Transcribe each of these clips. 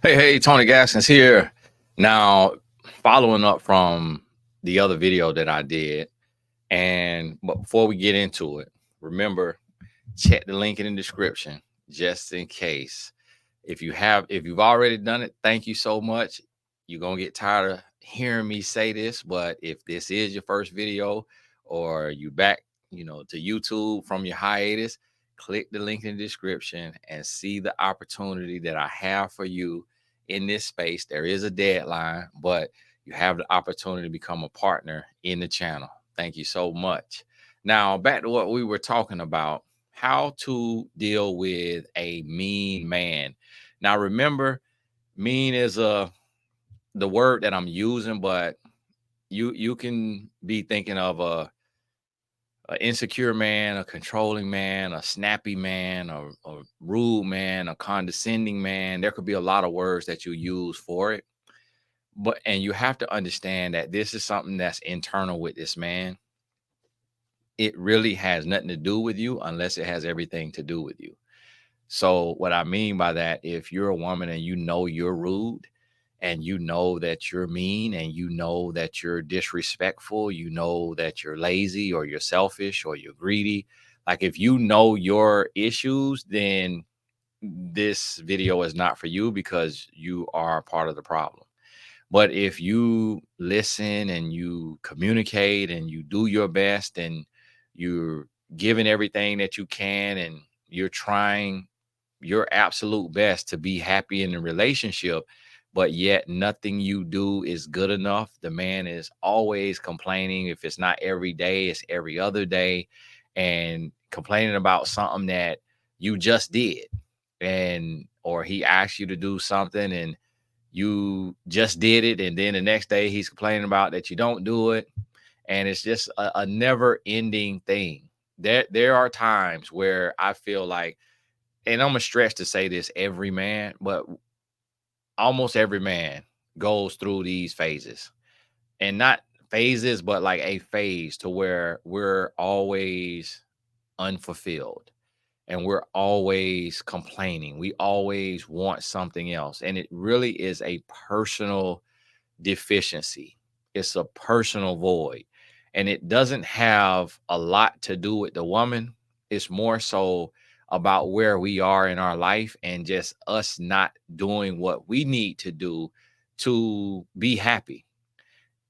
Hey, Tony Gaskins here. Now, following up from the other video that I did, but before we get into it, remember, check the link in the description just in case. If you've already done it, thank you so much. You're gonna get tired of hearing me say this, but if this is your first video or you back, to YouTube from your hiatus, click the link in the description and see the opportunity that I have for you in this space. There is a deadline, but you have the opportunity to become a partner in the channel. Thank you so much. Now, back to what we were talking about, how to deal with a mean man. Now, remember, mean is the word that I'm using, but you can be thinking of a insecure man, a controlling man, a snappy man, a rude man, a condescending man. There could be a lot of words that you use for it. And you have to understand that this is something that's internal with this man. It really has nothing to do with you unless it has everything to do with you. So what I mean by that, if you're a woman and you know you're rude and you know that you're mean and you know that you're disrespectful, you know that you're lazy or you're selfish or you're greedy, like if you know your issues, then this video is not for you because you are part of the problem. But if you listen and you communicate and you do your best and you're giving everything that you can and you're trying your absolute best to be happy in the relationship, but yet nothing you do is good enough. The man is always complaining. If it's not every day, it's every other day, and complaining about something that you just did. And or he asked you to do something and you just did it, and then the next day he's complaining about that you don't do it. And it's just a never ending thing. There are times where I feel like, and I'm gonna stretch to say this, every man, but almost every man goes through these phases, and not phases, but like a phase to where we're always unfulfilled and we're always complaining. We always want something else. And it really is a personal deficiency. It's a personal void. And it doesn't have a lot to do with the woman. It's more so about where we are in our life and just us not doing what we need to do to be happy.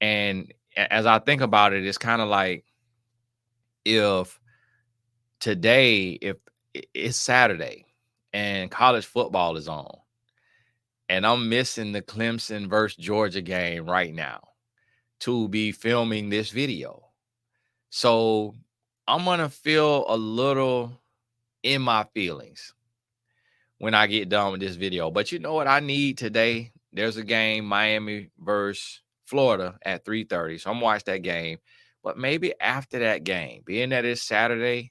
And as I think about it, it's kind of like if it's Saturday and college football is on, and I'm missing the Clemson versus Georgia game right now to be filming this video. So I'm gonna feel a little in my feelings when I get done with this video. But you know what I need today? There's a game, Miami versus Florida at 3:30. So I'm watch that game. But maybe after that game, being that it's Saturday,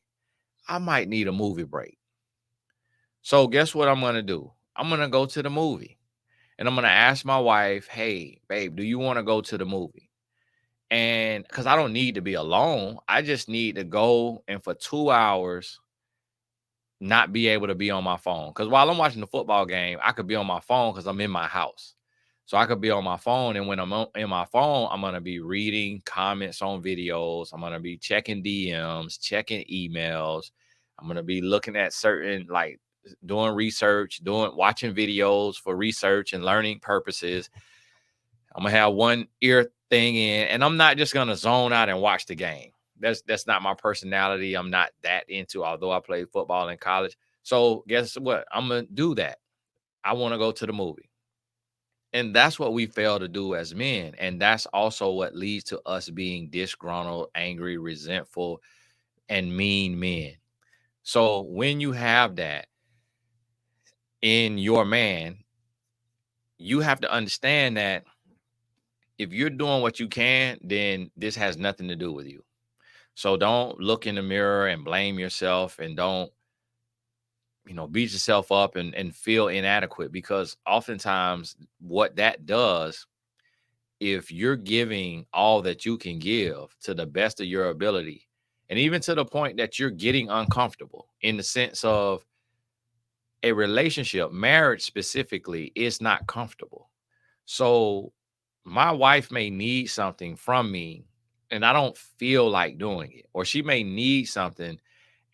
I might need a movie break. So guess what I'm gonna do? I'm gonna go to the movie and I'm gonna ask my wife, hey, babe, do you want to go to the movie? And because I don't need to be alone, I just need to go and for 2 hours not be able to be on my phone. Because while I'm watching the football game, I could be on my phone because I'm in my house. So I could be on my phone. And when in my phone, I'm going to be reading comments on videos. I'm going to be checking DMs, checking emails. I'm going to be looking at certain, like doing research, watching videos for research and learning purposes. I'm gonna have one ear thing in, and I'm not just gonna zone out and watch the game. That's not my personality. I'm not that into, although I played football in college. So guess what? I'm gonna do that. I want to go to the movie. And that's what we fail to do as men. And that's also what leads to us being disgruntled, angry, resentful, and mean men. So when you have that in your man, you have to understand that if you're doing what you can, then this has nothing to do with you. So don't look in the mirror and blame yourself, and don't, beat yourself up and feel inadequate, because oftentimes what that does, if you're giving all that you can give to the best of your ability, and even to the point that you're getting uncomfortable in the sense of a relationship, marriage specifically, is not comfortable. So my wife may need something from me and I don't feel like doing it, or she may need something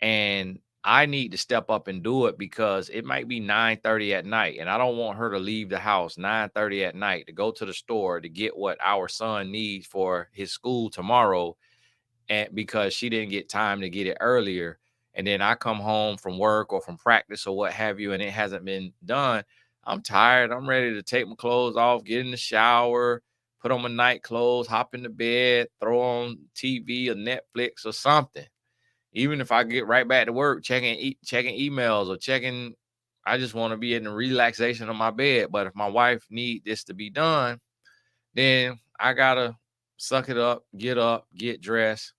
and I need to step up and do it because it might be 9:30 at night and I don't want her to leave the house 9:30 at night to go to the store to get what our son needs for his school tomorrow, and because she didn't get time to get it earlier. And then I come home from work or from practice or what have you, and it hasn't been done. I'm tired. I'm ready to take my clothes off, get in the shower, put on my night clothes, hop in the bed, throw on TV or Netflix or something. Even if I get right back to work, checking emails or checking, I just want to be in the relaxation of my bed. But if my wife need this to be done, then I gotta suck it up, get dressed,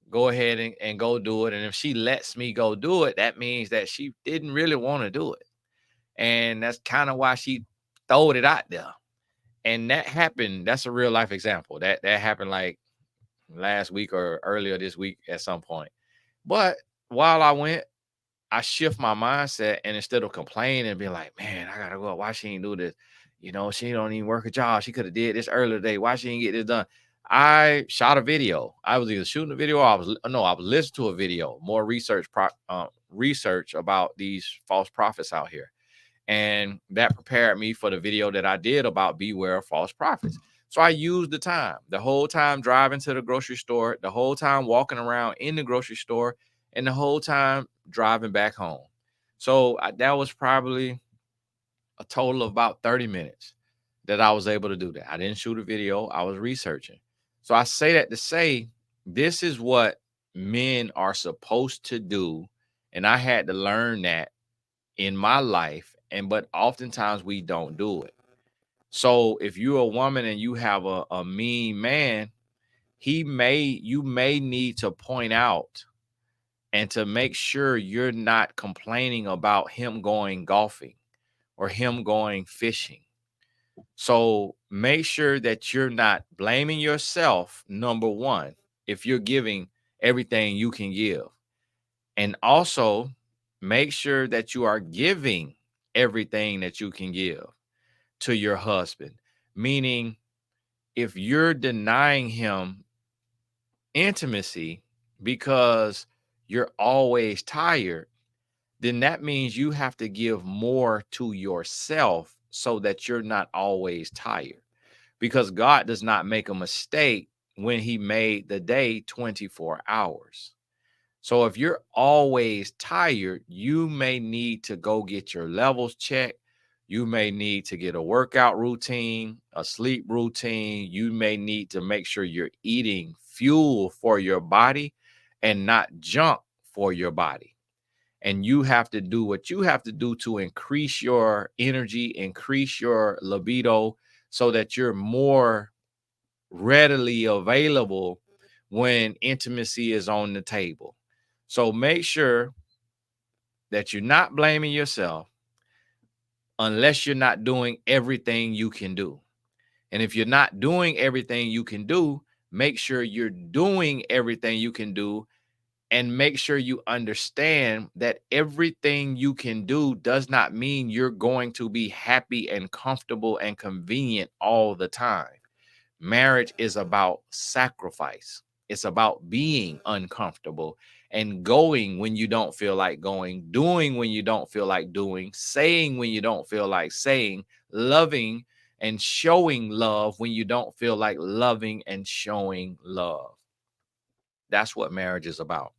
go ahead and go do it. And if she lets me go do it, that means that she didn't really want to do it. And that's kind of why she throwed it out there. And that happened. That's a real life example. That happened like last week or earlier this week at some point. But while I went, I shift my mindset, and instead of complaining and being like, man, I gotta go. Why she ain't do this? You know, she don't even work a job. She could have did this earlier today. Why she ain't get this done? I shot a video. I was either shooting a video or I was listening to a video, more research about these false prophets out here. And that prepared me for the video that I did about beware of false prophets. So I used the whole time driving to the grocery store, the whole time walking around in the grocery store, and the whole time driving back home. So that was probably a total of about 30 minutes that I was able to do that. I didn't shoot a video, I was researching. So I say that to say this is what men are supposed to do. And I had to learn that in my life. But oftentimes we don't do it. So if you're a woman and you have a mean man, you may need to point out and to make sure you're not complaining about him going golfing or him going fishing. So make sure that you're not blaming yourself, number one, if you're giving everything you can give. And also make sure that you are giving everything that you can give to your husband. Meaning, if you're denying him intimacy because you're always tired, then that means you have to give more to yourself so that you're not always tired. Because God does not make a mistake when he made the day 24 hours. So if you're always tired, you may need to go get your levels checked. You may need to get a workout routine, a sleep routine. You may need to make sure you're eating fuel for your body and not junk for your body. And you have to do what you have to do to increase your energy, increase your libido so that you're more readily available when intimacy is on the table. So make sure that you're not blaming yourself unless you're not doing everything you can do. And if you're not doing everything you can do, make sure you're doing everything you can do, and make sure you understand that everything you can do does not mean you're going to be happy and comfortable and convenient all the time. Marriage is about sacrifice. It's about being uncomfortable and going when you don't feel like going, doing when you don't feel like doing, saying when you don't feel like saying, loving and showing love when you don't feel like loving and showing love. That's what marriage is about.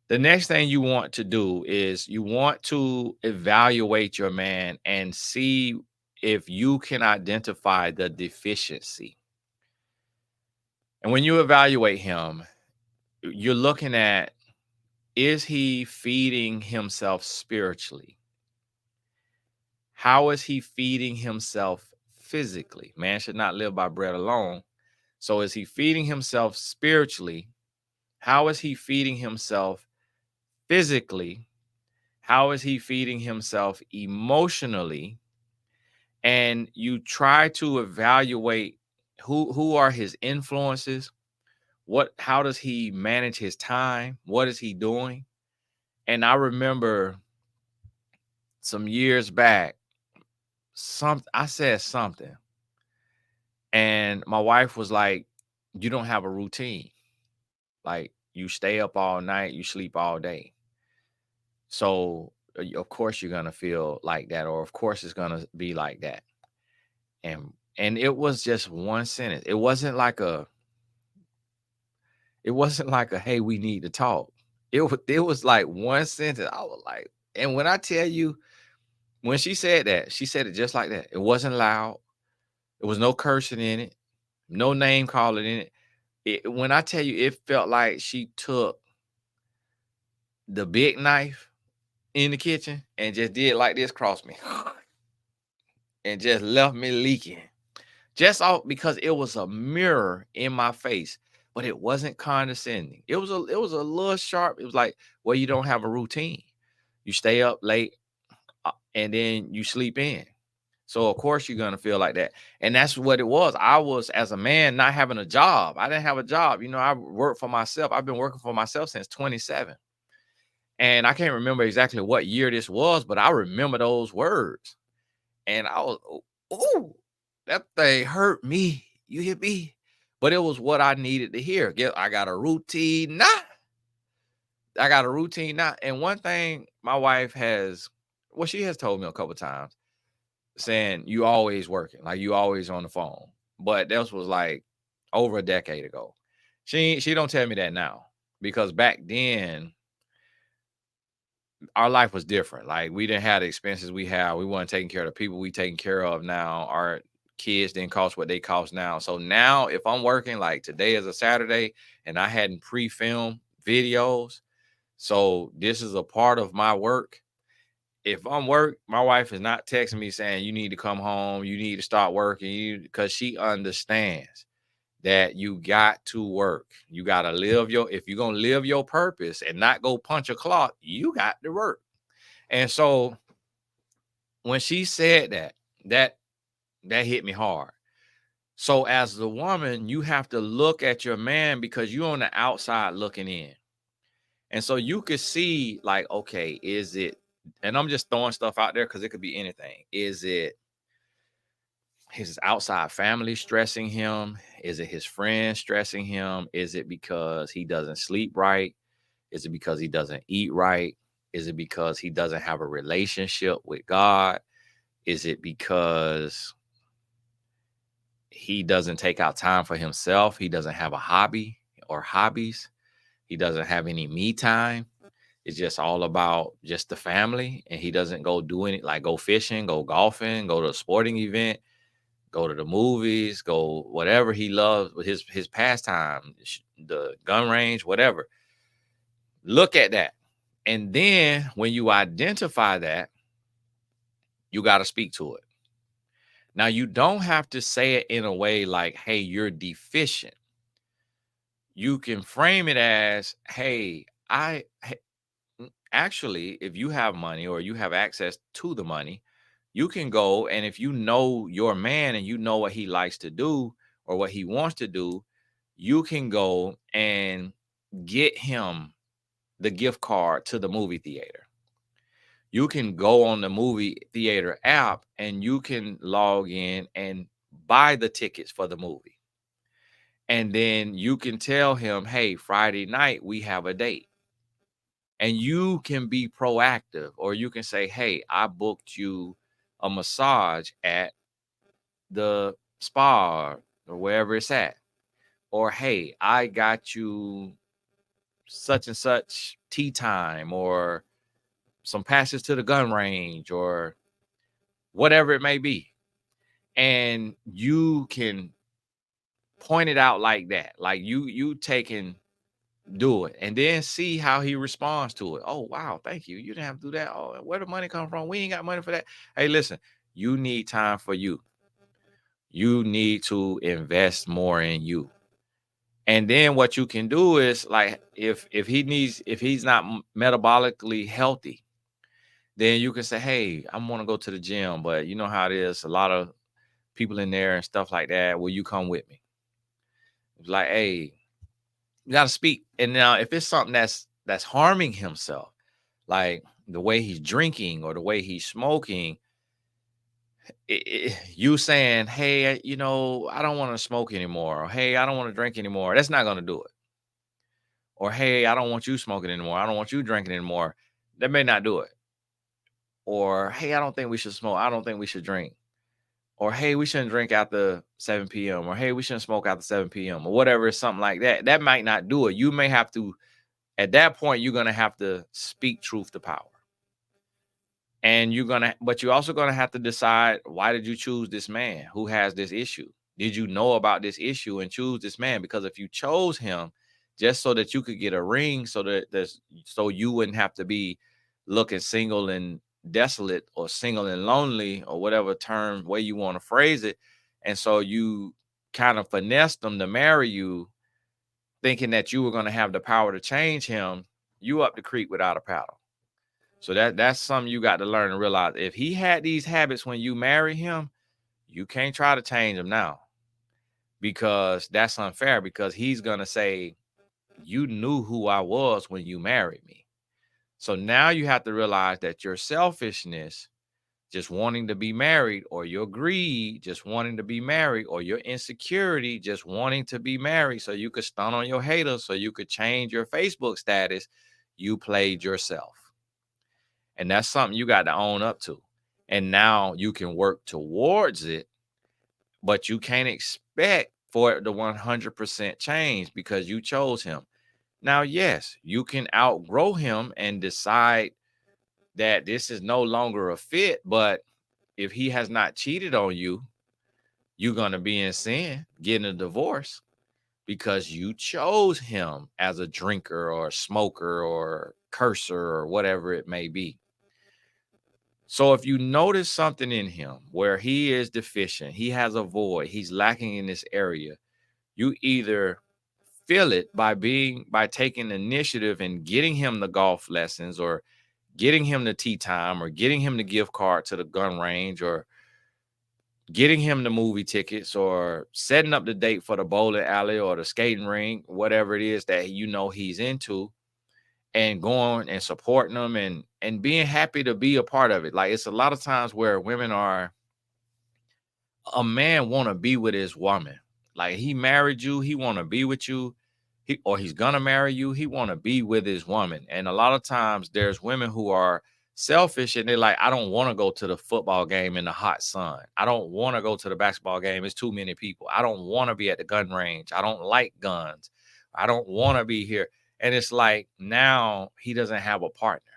The next thing you want to do is you want to evaluate your man and see if you can identify the deficiency. And when you evaluate him, you're looking at, is he feeding himself spiritually? How is he feeding himself physically? Man should not live by bread alone. So is he feeding himself spiritually? How is he feeding himself physically? How is he feeding himself emotionally? And you try to evaluate who are his influences. How does he manage his time? What is he doing? And I remember some years back, I said something, and my wife was like, "You don't have a routine. Like, you stay up all night, you sleep all day. So, of course you're gonna feel like that, or of course it's gonna be like that." And it was just one sentence. It wasn't like a hey, we need to talk. It was like one sentence. I was like, and when I tell you, when she said that, she said it just like that. It wasn't loud. There was no cursing in it, no name calling in it. When I tell you, it felt like she took the big knife in the kitchen and just did like this across me and just left me leaking. Just off because it was a mirror in my face, but it wasn't condescending. It was a little sharp. It was like, well, you don't have a routine. You stay up late and then you sleep in. So of course you're gonna feel like that. And that's what it was. I was, as a man, not having a job. I didn't have a job. I worked for myself. I've been working for myself since 27. And I can't remember exactly what year this was, but I remember those words. And I was, oh, that thing hurt me. You hear me? But it was what I needed to hear. I got a routine now. I got a routine now. And one thing my wife has, well, she has told me a couple times, saying you always working, like you always on the phone. But this was like over a decade ago. She don't tell me that now, because back then our life was different. Like, we didn't have the expenses we have. We weren't taking care of the people we taking care of now. Our kids didn't cost what they cost now. So now if I'm working, like today is a Saturday and I hadn't pre-filmed videos, so this is a part of my work. If I'm work, my wife is not texting me saying you need to come home, you need to start working, because she understands that you got to work. You got to live if you're going to live your purpose and not go punch a clock, you got to work. And so when she said that, that that hit me hard. So as the woman, you have to look at your man because you're on the outside looking in. And so you could see, like, okay, is it, and I'm just throwing stuff out there because it could be anything. Is it his outside family stressing him? Is it his friends stressing him? Is it because he doesn't sleep right? Is it because he doesn't eat right? Is it because he doesn't have a relationship with God? Is it because he doesn't take out time for himself? He doesn't have a hobby or hobbies. He doesn't have any me time. It's just all about just the family. And he doesn't go do any, like go fishing, go golfing, go to a sporting event, go to the movies, go whatever he loves with his pastime, the gun range, whatever. Look at that. And then when you identify that, you got to speak to it. Now, you don't have to say it in a way like, hey, you're deficient. You can frame it as, hey, actually, if you have money or you have access to the money, you can go, and if you know your man and you know what he likes to do or what he wants to do, you can go and get him the gift card to the movie theater. You can go on the movie theater app and you can log in and buy the tickets for the movie. And then you can tell him, hey, Friday night we have a date. And you can be proactive, or you can say, hey, I booked you a massage at the spa or wherever it's at. Or, hey, I got you such and such tea time, or some passes to the gun range, or whatever it may be. And you can point it out like that. Like you taking do it and then see how he responds to it. Oh, wow, thank you. You didn't have to do that. Oh, where the money come from? We ain't got money for that. Hey, listen, you need time for you. You need to invest more in you. And then what you can do is, like, if he's not metabolically healthy, then you can say, hey, I'm gonna go to the gym, but you know how it is, a lot of people in there and stuff like that. Will you come with me? It's like, hey, you gotta speak. And now if it's something that's harming himself, like the way he's drinking or the way he's smoking, you saying, hey, I don't want to smoke anymore, or hey, I don't want to drink anymore, that's not going to do it. Or hey, I don't want you smoking anymore, I don't want you drinking anymore, that may not do it. Or hey, I don't think we should smoke, I don't think we should drink. Or hey, we shouldn't drink after 7 p.m. Or hey, we shouldn't smoke after 7 p.m. or whatever, something like that. That might not do it. You may have to, at that point, you're gonna have to speak truth to power. And but you're also gonna have to decide, why did you choose this man who has this issue? Did you know about this issue and choose this man? Because if you chose him just so that you could get a ring, so you wouldn't have to be looking single and desolate, or single and lonely, or whatever term way you want to phrase it, and so you kind of finessed him to marry you, thinking that you were going to have the power to change him, you up the creek without a paddle. So that's something you got to learn and realize. If he had these habits when you marry him, you can't try to change him now, because that's unfair, because he's going to say, you knew who I was when you married me. So now you have to realize that your selfishness, just wanting to be married, or your greed, just wanting to be married, or your insecurity, just wanting to be married so you could stun on your haters, so you could change your Facebook status, you played yourself. And that's something you got to own up to. And now you can work towards it, but you can't expect for it to 100% change, because you chose him. Now, yes, you can outgrow him and decide that this is no longer a fit, but if he has not cheated on you, you're going to be in sin, getting a divorce, because you chose him as a drinker or a smoker or cursor or whatever it may be. So if you notice something in him where he is deficient, he has a void, he's lacking in this area, you either fill it by taking initiative and getting him the golf lessons, or getting him the tea time, or getting him the gift card to the gun range, or getting him the movie tickets, or setting up the date for the bowling alley or the skating rink, whatever it is that he's into, and going and supporting them, and being happy to be a part of it. Like, it's a lot of times where a man want to be with his woman. Like, he married you, he want to be with you, or he's gonna marry you, he want to be with his woman. And a lot of times there's women who are selfish, and they're like, I don't want to go to the football game in the hot sun, I don't want to go to the basketball game, it's too many people, I don't want to be at the gun range, I don't like guns, I don't want to be here. And it's like, now he doesn't have a partner,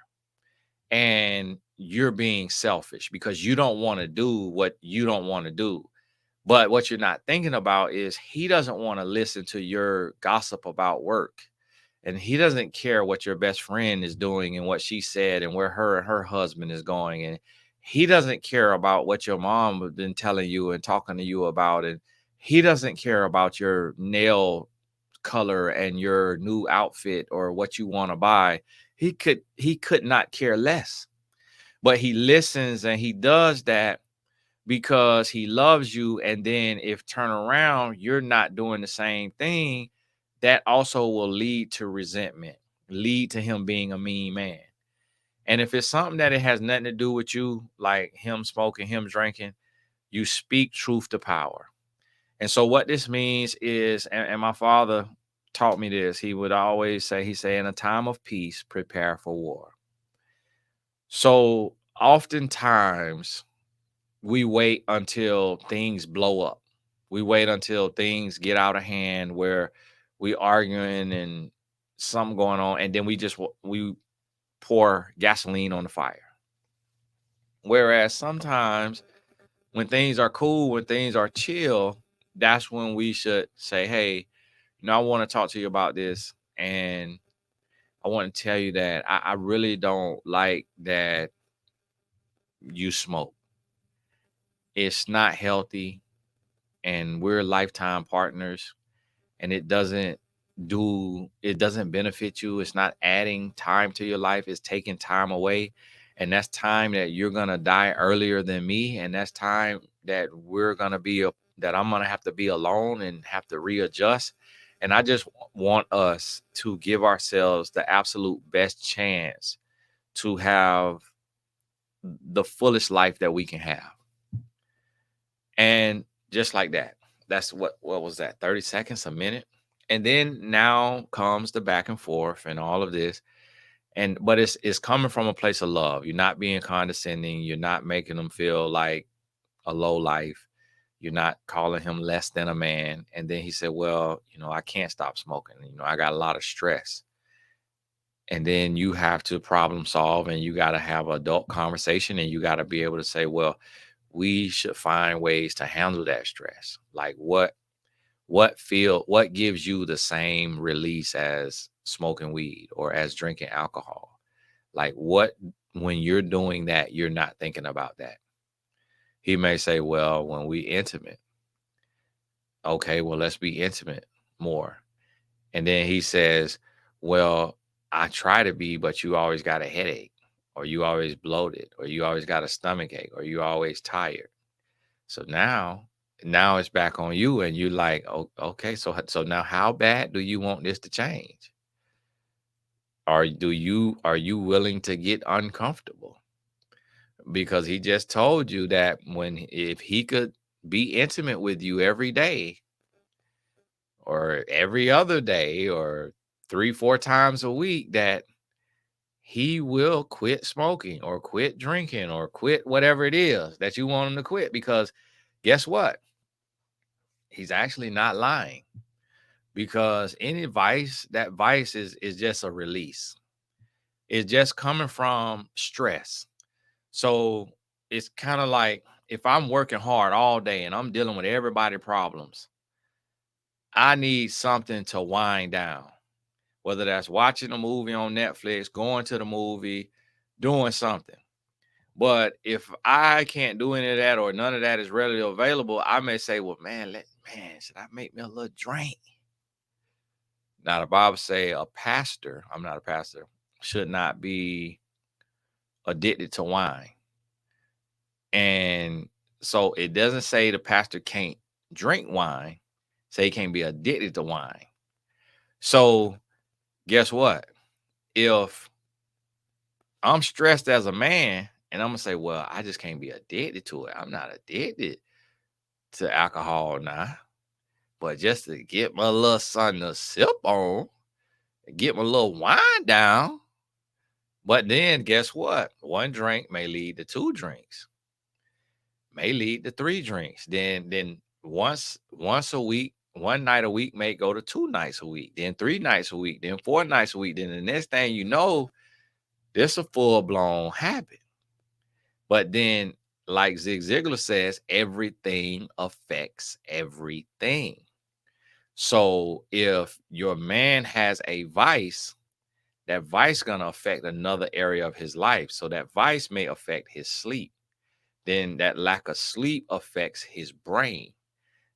and you're being selfish because you don't want to do what you don't want to do. But what you're not thinking about is, he doesn't want to listen to your gossip about work. And he doesn't care what your best friend is doing and what she said and where her and her husband is going. And he doesn't care about what your mom has been telling you and talking to you about. And he doesn't care about your nail color and your new outfit or what you want to buy. He could not care less. But he listens and he does that because he loves you. And then if turn around, you're not doing the same thing, that also will lead to resentment, lead to him being a mean man. And if it's something that it has nothing to do with you, like him smoking, him drinking, you speak truth to power. And so what this means is, and my father taught me this, he would always say, in a time of peace, prepare for war. So oftentimes we wait until things blow up. We wait until things get out of hand, where we arguing and something going on, and then we pour gasoline on the fire. Whereas sometimes when things are cool, when things are chill, that's when we should say, hey, I want to talk to you about this, and I want to tell you that I really don't like that you smoke. It's not healthy, and we're lifetime partners, and it doesn't benefit you. It's not adding time to your life, it's taking time away. And that's time that you're gonna die earlier than me, and that's time that I'm gonna have to be alone and have to readjust. And I just want us to give ourselves the absolute best chance to have the fullest life that we can have. And just like that, that's what was that, 30 seconds, a minute? And then now comes the back and forth and all of this. And but it's coming from a place of love. You're not being condescending, you're not making them feel like a low life. You're not calling him less than a man. And then he said, well, I can't stop smoking. I got a lot of stress. And then you have to problem solve, and you got to have an adult conversation, and you got to be able to say, well, we should find ways to handle that stress. Like what gives you the same release as smoking weed or as drinking alcohol? Like what, when you're doing that, you're not thinking about that. He may say, well, when we intimate. Okay, well, let's be intimate more. And then he says, well, I try to be, but you always got a headache, or you always bloated, or you always got a stomach ache, or you always tired. So now it's back on you, and you like, oh, okay, so now how bad do you want this to change? Are you willing to get uncomfortable? Because he just told you that if he could be intimate with you every day or every other day or 3-4 times a week, that he will quit smoking or quit drinking or quit whatever it is that you want him to quit. Because guess what? He's actually not lying, because any vice, that vice is just a release. It's just coming from stress. So it's kind of like if I'm working hard all day and I'm dealing with everybody problems, I need something to wind down, whether that's watching a movie on Netflix, going to the movie, doing something. But if I can't do any of that, or none of that is readily available, I may say, well, man, should I make me a little drink? Now, the Bible say a pastor, I'm not a pastor, should not be addicted to wine. And so it doesn't say the pastor can't drink wine, say he can't be addicted to wine. So guess what? If I'm stressed as a man and I'm gonna say, well, I just can't be addicted to it. I'm not addicted to alcohol now, but just to get my little son to sip on, get my little wine down. But then guess what? One drink may lead to 2 drinks, may lead to 3 drinks. Then once a week, one night a week may go to 2 nights a week, then 3 nights a week, then 4 nights a week. Then the next thing you know, this a full-blown habit. But then, like Zig Ziglar says, everything affects everything. So if your man has a vice, that vice gonna affect another area of his life. So that vice may affect his sleep. Then that lack of sleep affects his brain.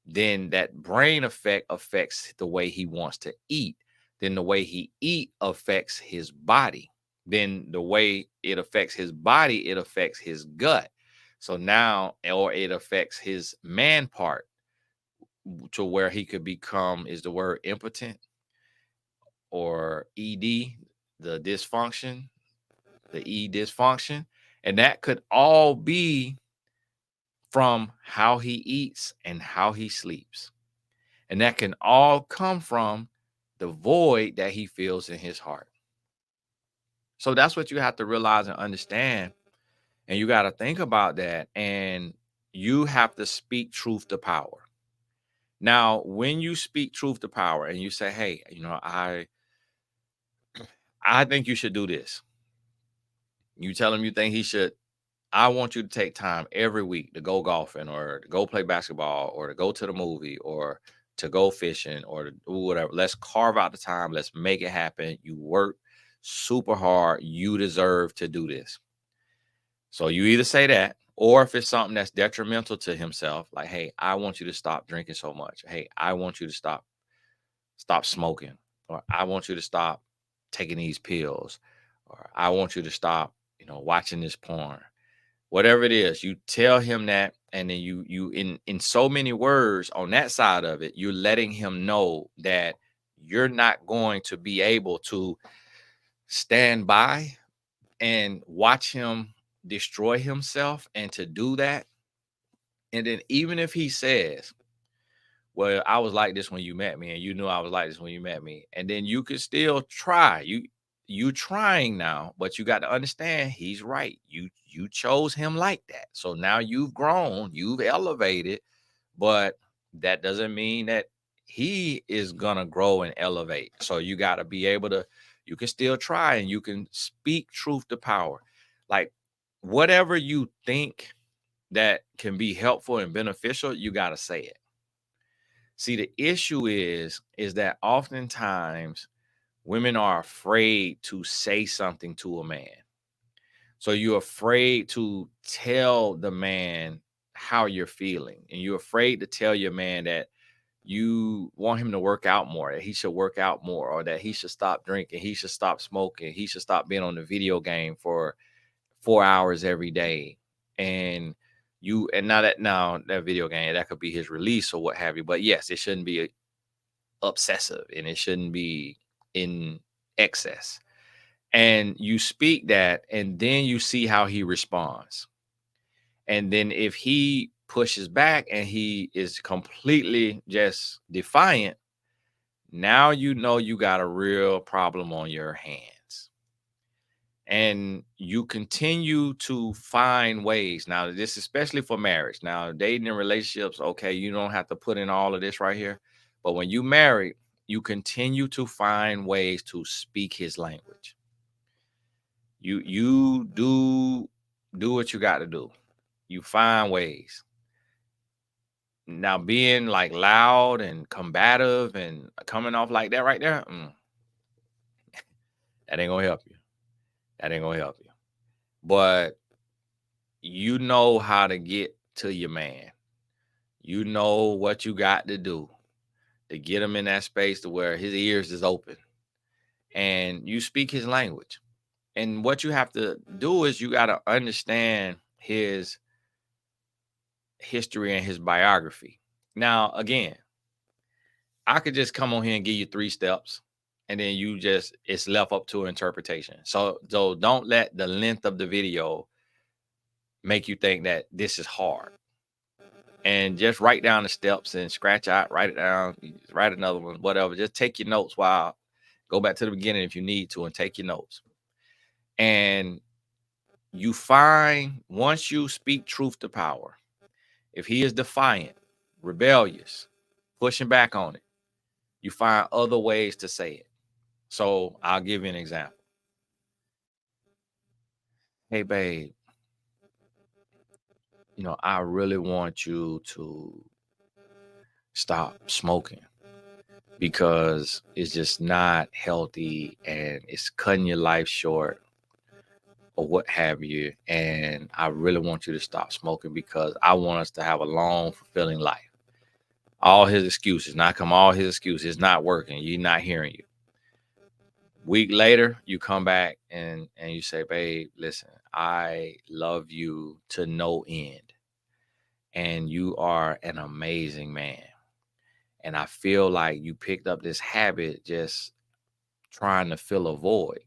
Then that brain effect affects the way he wants to eat. Then the way he eat affects his body. Then the way it affects his body, it affects his gut. So now, or it affects his man part, to where he could become, is the word impotent, or ED, the dysfunction, the E dysfunction. And that could all be from how he eats and how he sleeps. And that can all come from the void that he feels in his heart. So that's what you have to realize and understand. And you got to think about that. And you have to speak truth to power. Now, when you speak truth to power and you say, hey, I think you should do this. You tell him you think he should. I want you to take time every week to go golfing, or to go play basketball, or to go to the movie, or to go fishing, or to do whatever. Let's carve out the time. Let's make it happen. You work super hard. You deserve to do this. So you either say that, or if it's something that's detrimental to himself, like, hey, I want you to stop drinking so much. Hey, I want you to stop smoking, or I want you to stop taking these pills, or I want you to stop, watching this porn. Whatever it is, you tell him that, and then you in so many words on that side of it, you're letting him know that you're not going to be able to stand by and watch him destroy himself. And to do that, and then even if he says, well, I was like this when you met me, and you knew I was like this when you met me, and then you could still try. You trying now, but you got to understand he's right. You chose him like that. So now you've grown, you've elevated, but that doesn't mean that he is gonna grow and elevate. So you got to be able to, you can still try and you can speak truth to power. Like whatever you think that can be helpful and beneficial, you got to say it. See, the issue is that oftentimes women are afraid to say something to a man. So you're afraid to tell the man how you're feeling, and you're afraid to tell your man that you want him to work out more, that he should work out more, or that he should stop drinking, he should stop smoking, he should stop being on the video game for 4 hours every day. And now that video game, that could be his release or what have you. But yes, it shouldn't be obsessive and it shouldn't be in excess. And you speak that, and then you see how he responds. And then if he pushes back and he is completely just defiant, now you know you got a real problem on your hands. And you continue to find ways. Now, this especially for marriage. Now, dating and relationships, okay, you don't have to put in all of this right here. But when you marry, you continue to find ways to speak his language. You do what you got to do. You find ways. Now, being like loud and combative and coming off like that right there, that ain't gonna help you. That ain't gonna help you. But you know how to get to your man. You know what you got to do to get him in that space to where his ears is open and you speak his language. And what you have to do is you got to understand his history and his biography. Now, again, I could just come on here and give you 3 steps and then it's left up to interpretation. So don't let the length of the video make you think that this is hard. And just write down the steps and scratch out, write it down, write another one, whatever. Just take your notes while go back to the beginning if you need to and take your notes. And you find once you speak truth to power, if he is defiant, rebellious, pushing back on it, you find other ways to say it. So I'll give you an example. Hey, babe, I really want you to stop smoking because it's just not healthy and it's cutting your life short or what have you. And I really want you to stop smoking because I want us to have a long, fulfilling life. All his excuses, all his excuses. It's not working. You're not hearing you. Week later, you come back and you say, babe, listen, I love you to no end. And you are an amazing man. And I feel like you picked up this habit just trying to fill a void.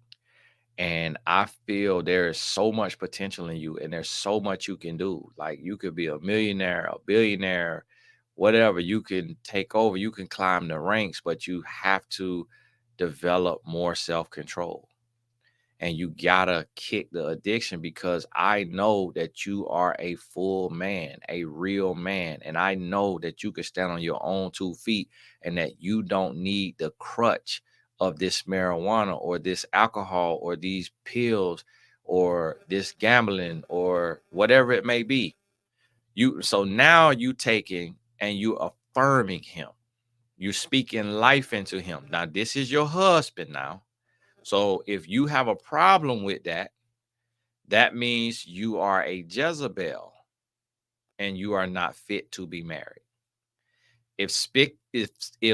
And I feel there is so much potential in you and there's so much you can do. Like you could be a millionaire, a billionaire, whatever. You can take over, you can climb the ranks, but you have to develop more self-control. And you gotta kick the addiction because I know that you are a full man, a real man. And I know that you can stand on your own 2 feet and that you don't need the crutch of this marijuana or this alcohol or these pills or this gambling or whatever it may be. So now you taking and you affirming him. You speaking life into him. Now, this is your husband now. So if you have a problem with that, that means you are a Jezebel and you are not fit to be married. If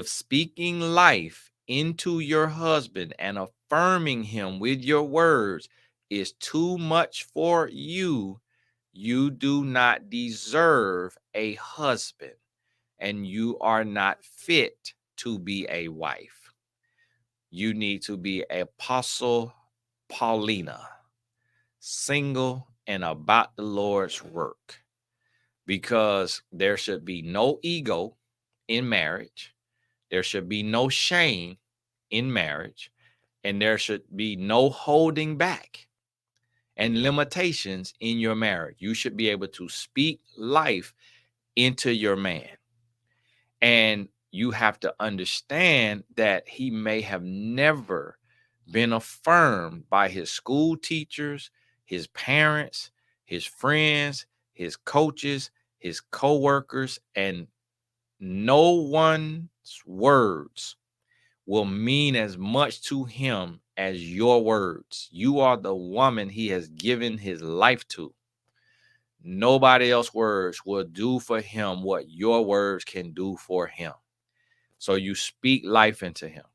speaking life into your husband and affirming him with your words is too much for you, you do not deserve a husband and you are not fit to be a wife. You need to be Apostle Paulina. single, and about the Lord's work, because there should be no ego in marriage. There should be no shame in marriage, and there should be no holding back and limitations in your marriage. You should be able to speak life into your man. And you have to understand that he may have never been affirmed by his school teachers, his parents, his friends, his coaches, his coworkers, and no one's words will mean as much to him as your words. You are the woman he has given his life to. Nobody else's words will do for him what your words can do for him. So you speak life into him.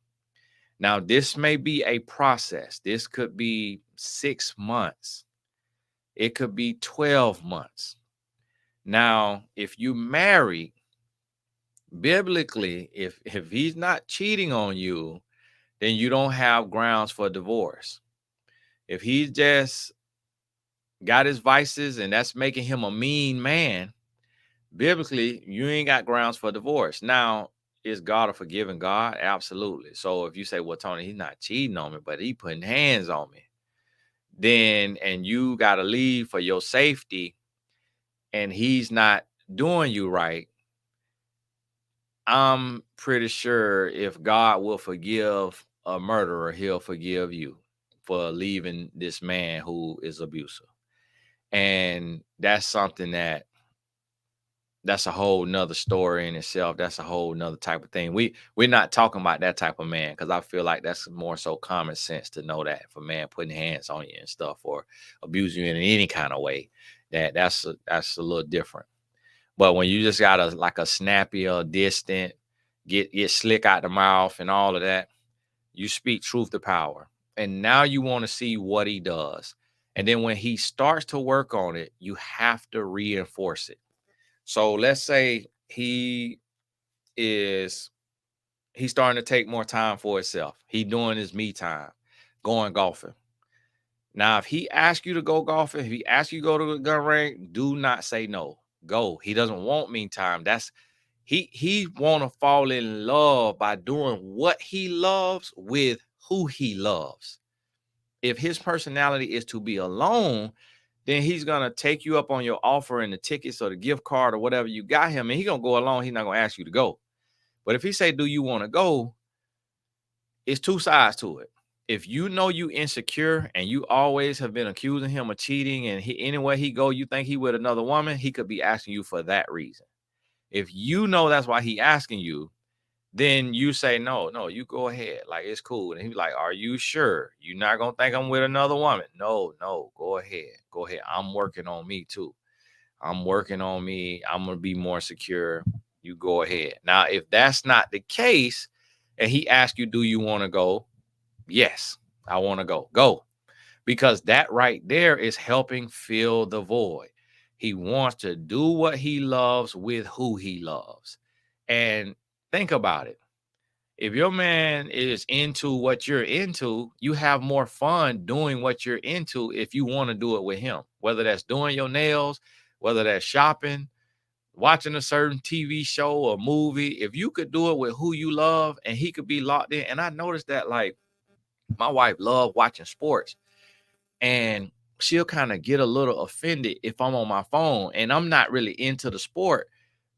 Now, this may be a process. This could be 6 months. It could be 12 months. Now, if you marry, biblically, if he's not cheating on you, then you don't have grounds for divorce. If he's just got his vices and that's making him a mean man, biblically, you ain't got grounds for divorce. Now, is God a forgiving God? Absolutely. So if you say, well, Tony, he's not cheating on me, but he putting hands on me, then, and you got to leave for your safety, and he's not doing you right, I'm pretty sure if God will forgive a murderer, he'll forgive you for leaving this man who is abusive. And that's something that's a whole nother story in itself. That's a whole nother type of thing. We're not talking about that type of man, because I feel like that's more so common sense to know that if a man putting hands on you and stuff or abusing you in any kind of way, that's a little different. But when you just got a snappy or distant, get slick out the mouth and all of that, you speak truth to power. And now you want to see what he does. And then when he starts to work on it, you have to reinforce it. So let's say he's starting to take more time for himself. He doing his me time, going golfing. Now, if he asks you to go golfing, if he asks you to go to the gun range, do not say no. Go. He doesn't want me time. That's he want to fall in love by doing what he loves with who he loves. If his personality is to be alone, then he's gonna take you up on your offer and the tickets or the gift card or whatever you got him, and he's gonna go along. He's not gonna ask you to go. But if he say, "Do you want to go?" It's two sides to it. If you know you insecure and you always have been accusing him of cheating, and anywhere he go, you think he with another woman, he could be asking you for that reason. If you know that's why he asking you, then you say, no, you go ahead. Like, it's cool. And he's like, are you sure? You're not going to think I'm with another woman? No, go ahead. Go ahead. I'm working on me too. I'm working on me. I'm going to be more secure. You go ahead. Now, if that's not the case, and he asks you, do you want to go? Yes, I want to go. Go. Because that right there is helping fill the void. He wants to do what he loves with who he loves. And think about it. If your man is into what you're into, you have more fun doing what you're into if you want to do it with him, whether that's doing your nails, whether that's shopping, watching a certain TV show or movie. If you could do it with who you love and he could be locked in. And I noticed that, like, my wife loves watching sports, and she'll kind of get a little offended if I'm on my phone and I'm not really into the sport,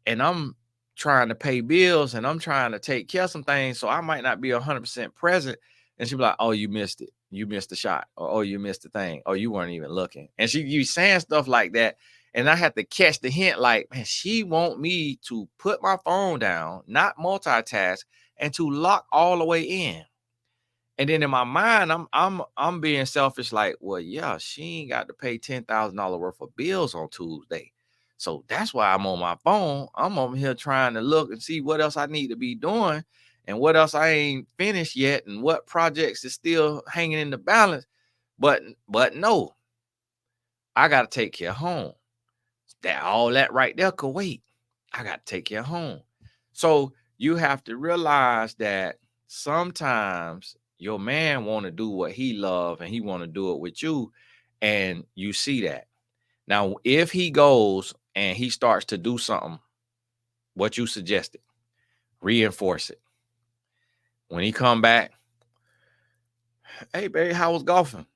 and I'm trying to pay bills and I'm trying to take care of some things. So I might not be 100% present. And she'll be like, oh, you missed it. You missed the shot. Or, oh, you missed the thing. Oh, you weren't even looking. And you saying stuff like that. And I have to catch the hint, like, man, she want me to put my phone down, not multitask, and to lock all the way in. And then in my mind, I'm being selfish, like, well, yeah, she ain't got to pay $10,000 worth of bills on Tuesday. So that's why I'm on my phone. I'm over here trying to look and see what else I need to be doing and what else I ain't finished yet and what projects is still hanging in the balance. But no, I gotta take care of home. That all that right there could wait. I gotta take care of home. So you have to realize that sometimes your man want to do what he love and he want to do it with you. And you see that. Now, if he goes and he starts to do something, what you suggested, reinforce it. When he come back, hey, baby, how was golfing?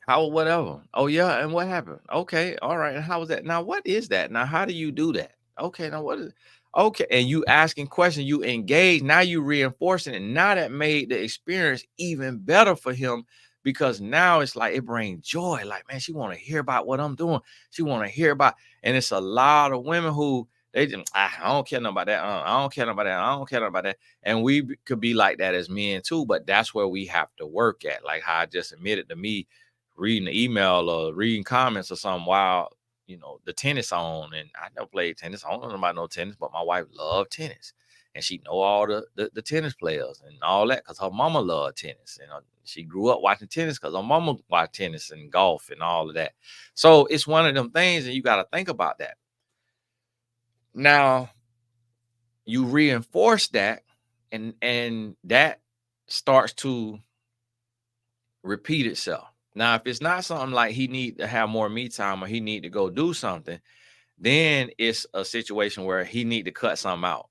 How whatever? Oh yeah, and what happened? Okay, all right. And how was that? Now, what is that? Now, how do you do that? Okay, now what is okay? And you asking questions, you engage. Now you reinforcing it. Now that made the experience even better for him because now it's like it brings joy. Like, man, she want to hear about what I'm doing. She want to hear about, and it's a lot of women who they just I don't care nothing about that. I don't care nothing about that. I don't care nothing about that. And could be like that as men too, but that's where we have to work at. Like how I just admitted to me reading the email or reading comments or something while the tennis on, and I never played tennis. I don't know about no tennis, but my wife loved tennis, and she know all the tennis players and all that because her mama loved tennis. She grew up watching tennis because her mama watched tennis and golf and all of that. So it's one of them things, and you got to think about that. Now you reinforce that, and that starts to repeat itself. Now, if it's not something like he need to have more me time or he need to go do something, then it's a situation where he need to cut something out.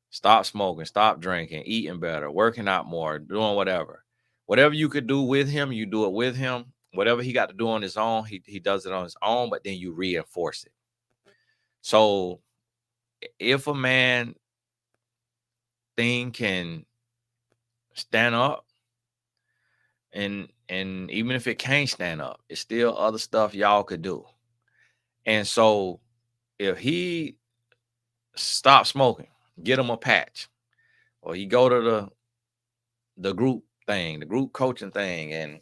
Stop smoking, stop drinking, eating better, working out more, doing whatever. Whatever you could do with him, you do it with him. Whatever he got to do on his own, he does it on his own, but then you reinforce it. So if a man thing can stand up, and even if it can't stand up, it's still other stuff y'all could do. And so if he stop smoking, get him a patch, or he go to the group thing, the group coaching thing, and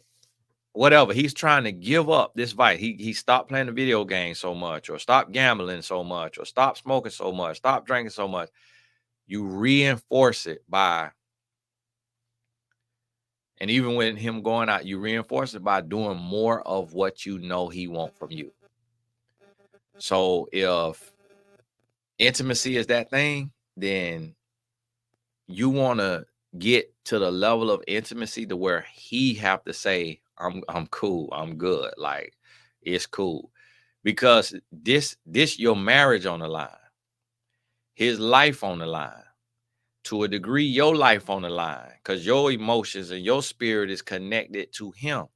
whatever, he's trying to give up this vice. He stopped playing the video game so much, or stop gambling so much, or stop smoking so much, stop drinking so much. You reinforce it by, and even with him going out, you reinforce it by doing more of what you know he want from you. So if intimacy is that thing, then you want to get to the level of intimacy to where he have to say, I'm cool, I'm good, like it's cool. Because this your marriage on the line, his life on the line, to a degree, your life on the line, because your emotions and your spirit is connected to him.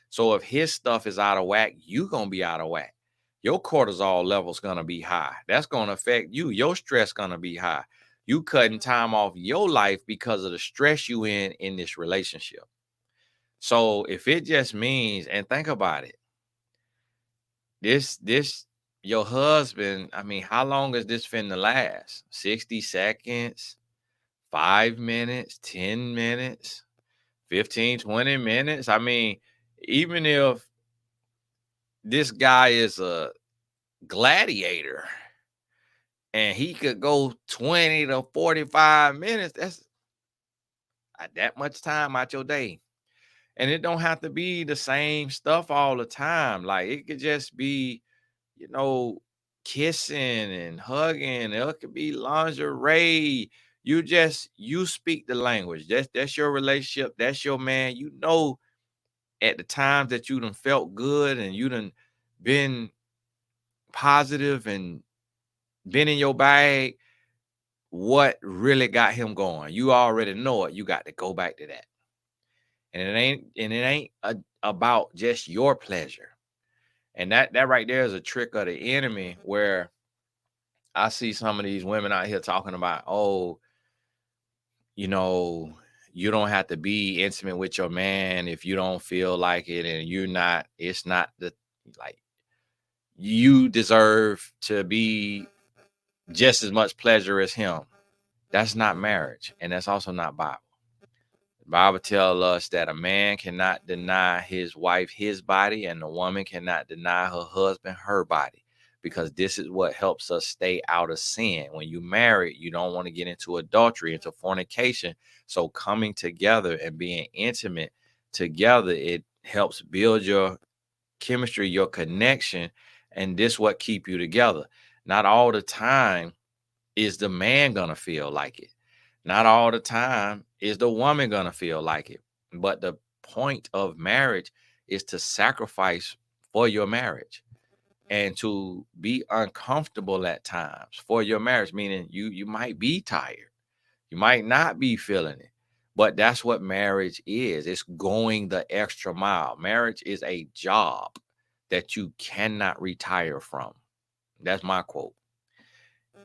So if his stuff is out of whack, you gonna be out of whack. Your cortisol level's gonna be high. That's gonna affect you. Your stress gonna be high. You cutting time off your life because of the stress you in this relationship. So if it just means, and think about it, this your husband, I mean, how long is this finna last? 60 seconds, 5 minutes, 10 minutes, 15, 20 minutes. I mean, even if this guy is a gladiator and he could go 20 to 45 minutes, that's that much time out your day. And it don't have to be the same stuff all the time. Like it could just be, you know, kissing and hugging. It could be lingerie. You speak the language. That's your relationship. That's your man. You know, at the times that you done felt good and you done been positive and been in your bag, what really got him going. You already know it. You got to go back to that. And it ain't about just your pleasure. And that right there is a trick of the enemy where I see some of these women out here talking about, oh, you know, you don't have to be intimate with your man if you don't feel like it, and it's not the like you deserve to be just as much pleasure as him. That's not marriage, and that's also not Bible. The Bible tells us that a man cannot deny his wife his body, and the woman cannot deny her husband her body, because this is what helps us stay out of sin. When you marry, you don't want to get into adultery, into fornication. So coming together and being intimate together, it helps build your chemistry, your connection, and this what keep you together. Not all the time is the man gonna feel like it. Not all the time is the woman gonna feel like it. But the point of marriage is to sacrifice for your marriage and to be uncomfortable at times for your marriage, meaning you might be tired, you might not be feeling it, but that's what marriage is. It's going the extra mile. Marriage is a job that you cannot retire from. That's my quote.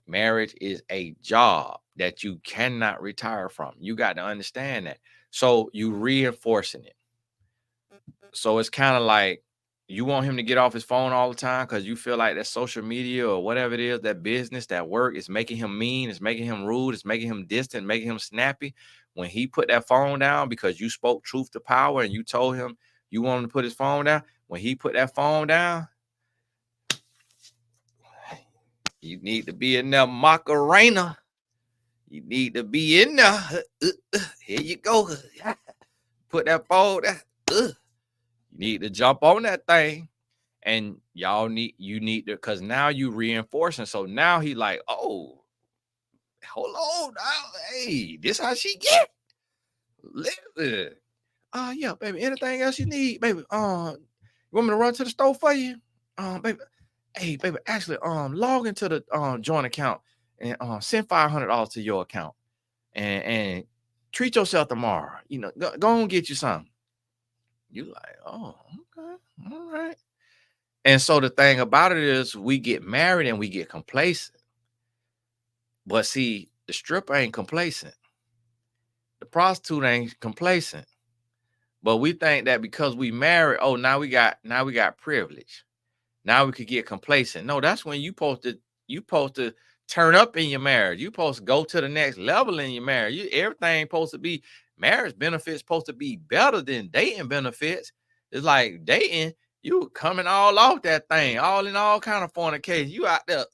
Marriage is a job that you cannot retire from. You got to understand that. So you reinforcing it. So it's kind of like you want him to get off his phone all the time because you feel like that social media or whatever it is, that business, that work is making him mean, it's making him rude, it's making him distant, making him snappy. When he put that phone down because you spoke truth to power and you told him you want him to put his phone down, when he put that phone down, you need to be in there, Macarena. You need to be in there. Here you go. Put that phone down. You need to jump on that thing. And you need to, because now you reinforcing. So now he like, oh, hold on now. Hey, this how she get. Listen. Yeah, baby. Anything else you need, baby? You want me to run to the store for you? Baby. Hey, baby, actually, log into the joint account and send $500 to your account and treat yourself tomorrow. You know, go and get you something. You like, oh, okay, all right. And so the thing about it is we get married and we get complacent. But see, the stripper ain't complacent. The prostitute ain't complacent. But we think that because we married, oh, now we got privilege. Now we could get complacent. No, that's when you supposed to turn up in your marriage. You supposed to go to the next level in your marriage. Everything supposed to be marriage benefits supposed to be better than dating benefits. It's like dating, you coming all off that thing, all in all kind of fornication. You out there,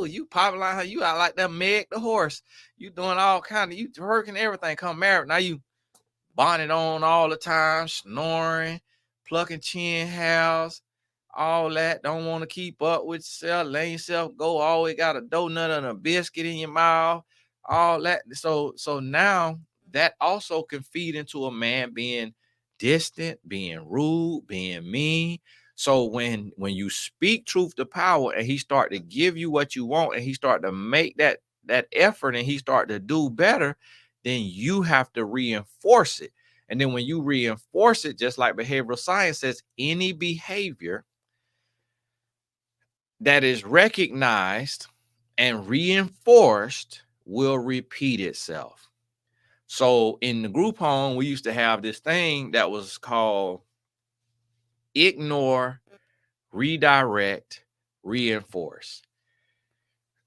you popping like her, you out like that Meg the horse. You doing all kind of, you working everything. Come married, now you bonnet on all the time, snoring, plucking chin hairs, all that. Don't want to keep up with yourself, letting yourself go. Always got a donut and a biscuit in your mouth, all that. So now that also can feed into a man being distant, being rude, being mean. So when you speak truth to power and he start to give you what you want and he start to make that effort and he start to do better, then you have to reinforce it. And then when you reinforce it, just like behavioral science says, any behavior that is recognized and reinforced will repeat itself. So in the group home, we used to have this thing that was called ignore, redirect, reinforce.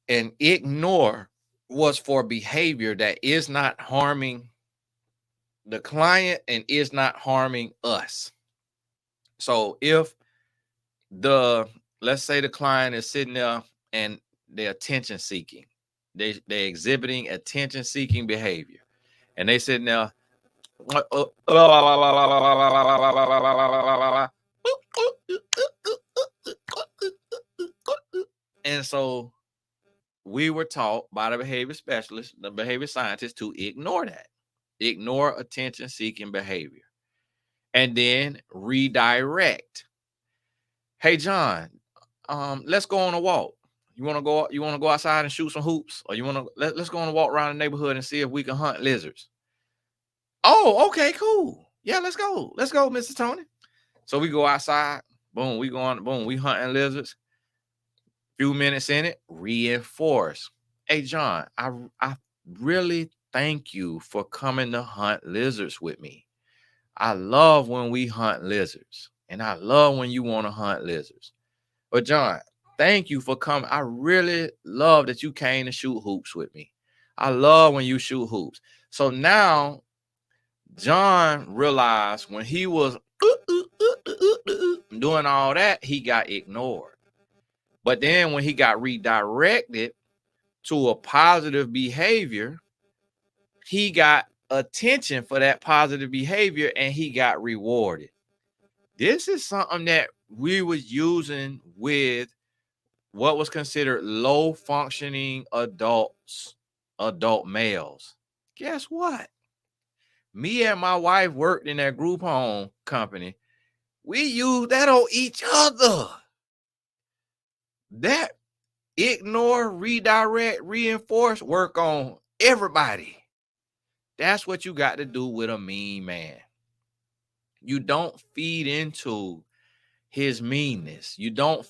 And ignore was for behavior that is not harming the client and is not harming us. So if let's say the client is sitting there and they're attention seeking, they're exhibiting attention seeking behavior, and they sitting there, and so we were taught by the behavior specialist, the behavior scientist, to ignore that, ignore attention seeking behavior, and then redirect. Hey, John, let's go on a walk. You want to go outside and shoot some hoops, or you want to let's go on a walk around the neighborhood and see if we can hunt lizards. Oh, okay, cool. Yeah, let's go. Let's go, Mr. Tony. So we go outside. Boom, we go on. Boom, we hunting lizards. Few minutes in it, reinforce. Hey, John, I really thank you for coming to hunt lizards with me. I love when we hunt lizards, and I love when you want to hunt lizards. But John, thank you for coming. I really love that you came to shoot hoops with me. I love when you shoot hoops. So now John realized when he was doing all that, he got ignored. But then when he got redirected to a positive behavior, he got attention for that positive behavior and he got rewarded. This is something that we was using with what was considered low functioning adults, adult males. Guess what? Me and my wife worked in that group home company We use that on each other. That ignore, redirect, reinforce, work on everybody. That's what you got to do with a mean man. You don't feed into his meanness. You don't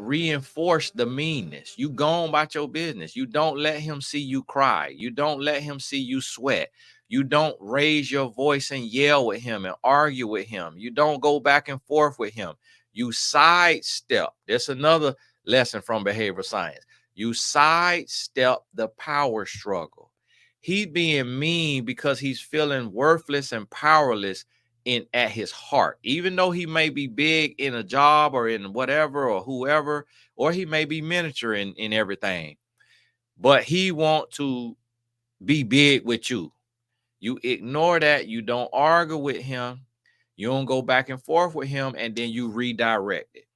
reinforce the meanness. You go on about your business. You don't let him see you cry. You don't let him see you sweat. You don't raise your voice and yell with him and argue with him. You don't go back and forth with him. You sidestep. That's another lesson from behavioral science. You sidestep the power struggle. He being mean because he's feeling worthless and powerless in at his heart, even though he may be big in a job or in whatever or whoever, or he may be miniature in everything, but he want to be big with you. You ignore that. You don't argue with him. You don't go back and forth with him, and then you redirect it.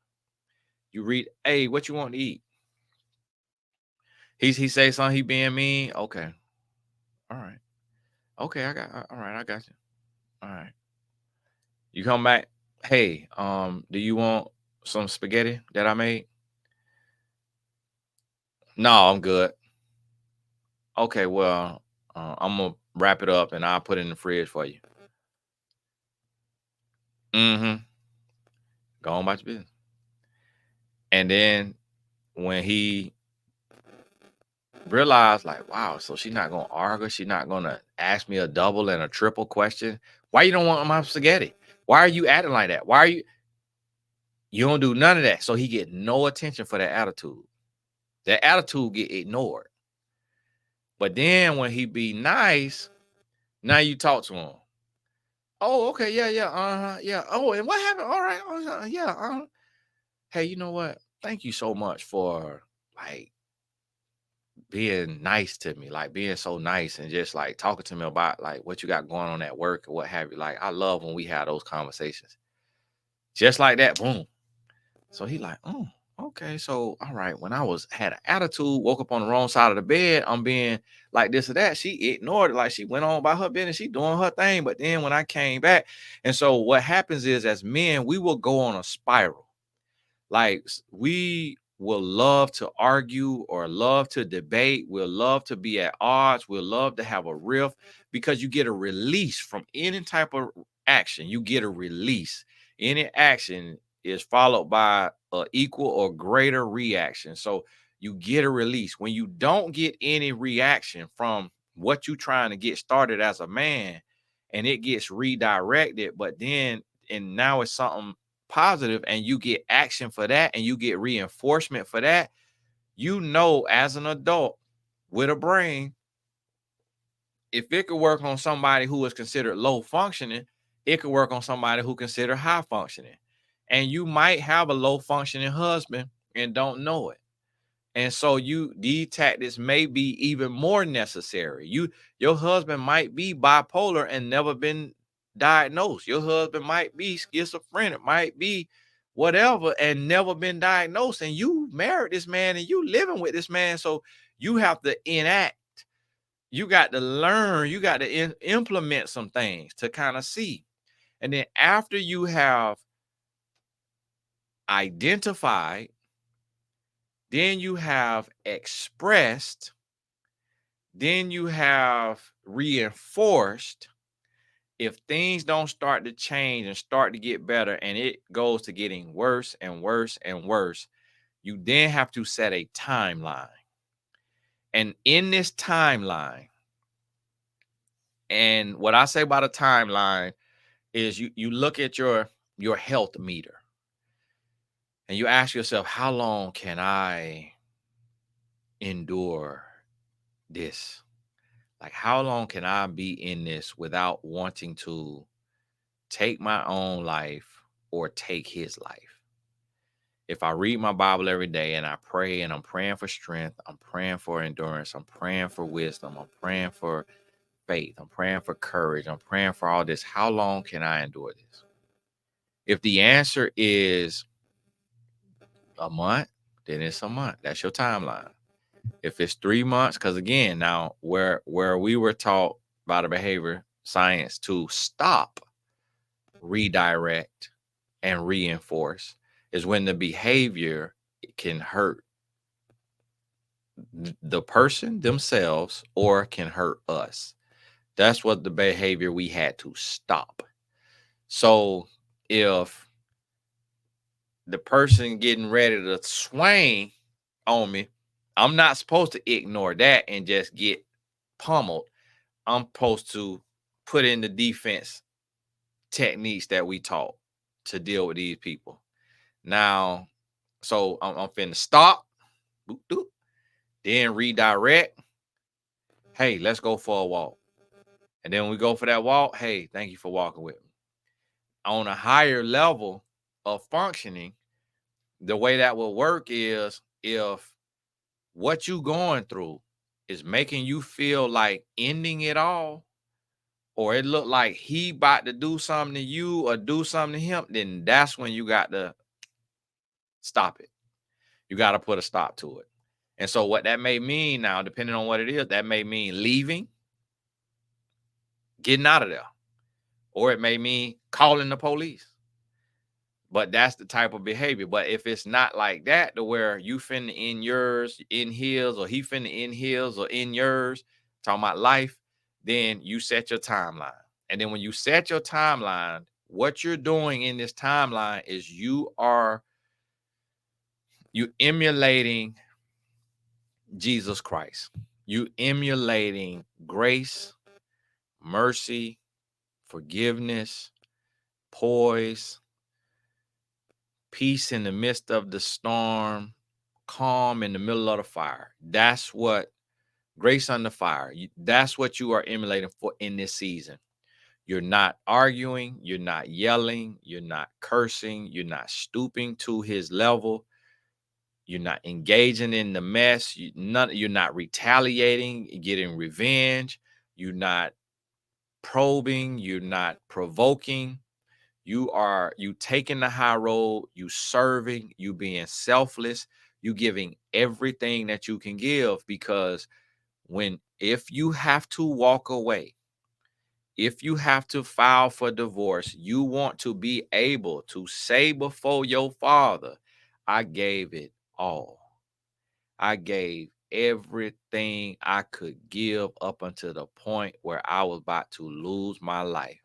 You read, hey, what you want to eat? He say something, he being mean. Okay. All right. Okay, all right, I got you. All right. You come back. Hey, do you want some spaghetti that I made? No, I'm good. Okay, well, I'm gonna wrap it up and I'll put it in the fridge for you. Mm-hmm. Go on about your business. And then when he realized, like, wow, so she's not gonna argue, she's not gonna ask me a double and a triple question. Why you don't want my spaghetti? Why are you acting like that? Why are you don't do none of that? So he get no attention for that attitude. That attitude get ignored. But then when he be nice, now you talk to him. Oh, okay, yeah, yeah. Oh, and what happened? All right, yeah. Hey, you know what? Thank you so much for like being nice to me, like being so nice and just like talking to me about like what you got going on at work or what have you. Like, I love when we have those conversations. Just like that, boom. So he like, oh, okay. So all right, when I had an attitude, woke up on the wrong side of the bed, I'm being like this or that. She ignored it, like she went on by her business, she doing her thing. But then when I came back, and so what happens is, as men, we will go on a spiral. Like we will love to argue or love to debate. We'll love to be at odds. We'll love to have a rift because you get a release from any type of action. You get a release. Any action is followed by an equal or greater reaction. So you get a release. When you don't get any reaction from what you're trying to get started as a man, and it gets redirected, but then and now it's something positive and you get action for that and you get reinforcement for that, you know, as an adult with a brain, if it could work on somebody who is considered low functioning, it could work on somebody who considered high functioning. And you might have a low functioning husband and don't know it. And so these tactics may be even more necessary. Your husband might be bipolar and never been diagnosed. Your husband might be schizophrenic, might be whatever, and never been diagnosed. And you married this man and you living with this man. So you have to enact. You got to learn. You got to implement some things to kind of see. And then after you have identified, then you have expressed, then you have reinforced. If things don't start to change and start to get better and it goes to getting worse and worse and worse, you then have to set a timeline. And in this timeline, and what I say about a timeline is you look at your health meter and you ask yourself, how long can I endure this? Like, how long can I be in this without wanting to take my own life or take his life? If I read my Bible every day and I pray and I'm praying for strength, I'm praying for endurance, I'm praying for wisdom, I'm praying for faith, I'm praying for courage, I'm praying for all this, how long can I endure this? If the answer is a month, then it's a month. That's your timeline. If it's 3 months, because again, now where we were taught by the behavior science to stop redirect, and reinforce is when the behavior can hurt the person themselves or can hurt us. That's what the behavior we had to stop. So if the person getting ready to swing on me, I'm not supposed to ignore that and just get pummeled. I'm supposed to put in the defense techniques that we taught to deal with these people. Now, so I'm finna stop, boop, doop, then redirect. Hey, let's go for a walk. And then when we go for that walk, hey, thank you for walking with me. On a higher level of functioning, the way that will work is if what you going through is making you feel like ending it all, or it looked like he about to do something to you or do something to him, then that's when you got to stop it. You got to put a stop to it. And so what that may mean now, depending on what it is, that may mean leaving, getting out of there, or it may mean calling the police. But that's the type of behavior. But if it's not like that, to where you finna in yours, in his, or he finna in his or in yours, talking about life, then you set your timeline. And then when you set your timeline, what you're doing in this timeline is you emulating Jesus Christ. You emulating grace, mercy, forgiveness, poise, peace in the midst of the storm, calm in the middle of the fire. That's what grace under fire. That's what you are emulating for in this season. You're not arguing, you're not yelling, you're not cursing, you're not stooping to his level. You're not engaging in the mess. You're not retaliating, getting revenge. You're not probing. You're not provoking. You taking the high road. You serving. You being selfless. You giving everything that you can give, because if you have to walk away, if you have to file for divorce, you want to be able to say before your father, I gave it all. I gave everything I could give up until the point where I was about to lose my life,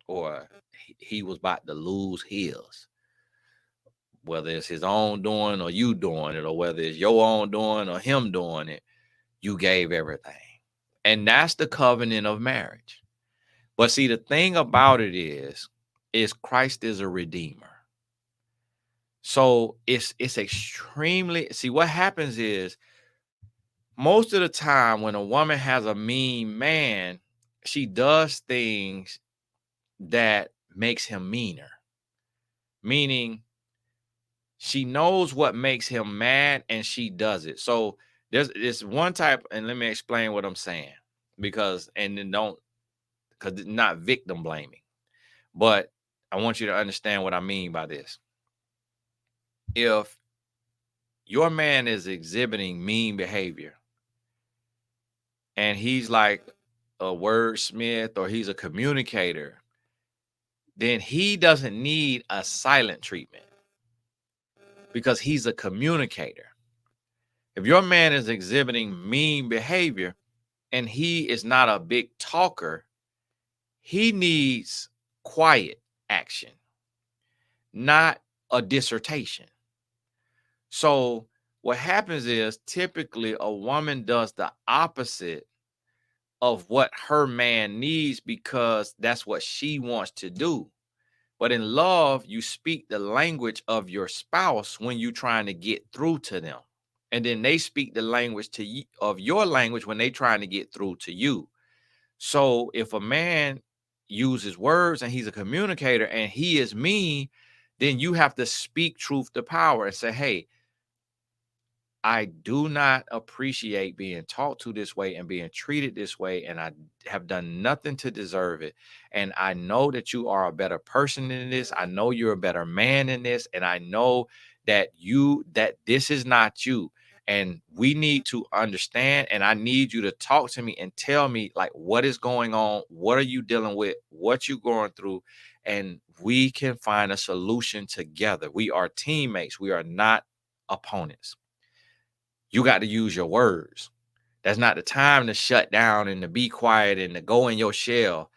or he was about to lose his. Whether it's his own doing or you doing it, or whether it's your own doing or him doing it, you gave everything. And that's the covenant of marriage. But see, the thing about it is Christ is a redeemer. So it's extremely, see, what happens is, most of the time when a woman has a mean man, she does things that makes him meaner. Meaning she knows what makes him mad and she does it. So there's this one type, and let me explain what I'm saying, because it's not victim blaming, but I want you to understand what I mean by this. If your man is exhibiting mean behavior and he's like a wordsmith or he's a communicator, then he doesn't need a silent treatment, because he's a communicator. If your man is exhibiting mean behavior and he is not a big talker, he needs quiet action, not a dissertation. So what happens is, typically a woman does the opposite of what her man needs, because that's what she wants to do. But in love, you speak the language of your spouse when you're trying to get through to them. And then they speak the language to you, of your language, when they're trying to get through to you. So if a man uses words and he's a communicator and he is mean, then you have to speak truth to power and say, hey, I do not appreciate being talked to this way and being treated this way, and I have done nothing to deserve it. And I know that you are a better person than this. I know you're a better man than this, and I know that this is not you. And we need to understand, and I need you to talk to me and tell me like what is going on, what are you dealing with, what you going through, and we can find a solution together. We are teammates, we are not opponents. You got to use your words. That's not the time to shut down and to be quiet and to go in your shell,